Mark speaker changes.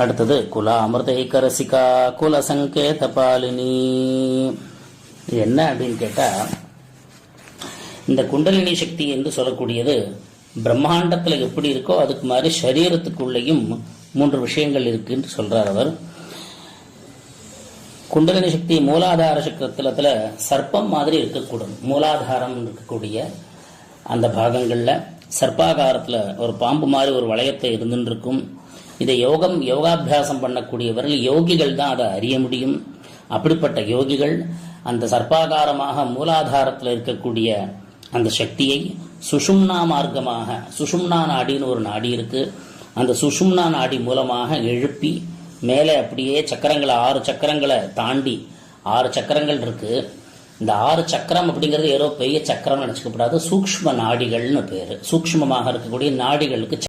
Speaker 1: அடுத்தது குல அமிர்தைக ரசிகா குல சங்கேத பாலினி. இது என்ன அப்படின்னு கேட்டா, இந்த குண்டலினி சக்தி என்று சொல்லக்கூடியது பிரம்மாண்டத்துல எப்படி இருக்கோ அதுக்கு மாதிரி சரீரத்துக்குள்ளேயும் 3 விஷயங்கள் இருக்குன்னு சொல்றார் அவர். குண்டலினி சக்தி மூலாதார சக்கரத்துல சர்ப்பம் மாதிரி இருக்கக்கூடும். மூலாதாரம் இருக்கக்கூடிய அந்த பாகங்கள்ல சர்ப்பாகாரத்துல ஒரு பாம்பு மாதிரி ஒரு வளையத்தை இருந்துட்டு இருக்கும். இதை யோகாபியாசம் பண்ணக்கூடியவர்கள் யோகிகள் தான் அதை அறிய முடியும். அப்படிப்பட்ட யோகிகள் அந்த சர்ப்பாகாரமாக மூலாதாரத்தில் இருக்கக்கூடிய அந்த சக்தியை சுஷும்னா மார்க்கமாக, சுஷும்னா நாடின்னு ஒரு நாடி இருக்கு, அந்த சுஷும்னா நாடி மூலமாக எழுப்பி மேலே அப்படியே சக்கரங்களை 6 சக்கரங்களை தாண்டி 6 சக்கரங்கள் இருக்கு. இந்த 6 சக்கரம் அப்படிங்கிறது ஏதோ பெரிய சக்கரம் நினைச்சுக்கப்படாது, சூக்ஷ்ம நாடிகள்னு பேரு. சூக்ஷ்மமாக இருக்கக்கூடிய நாடிகளுக்கு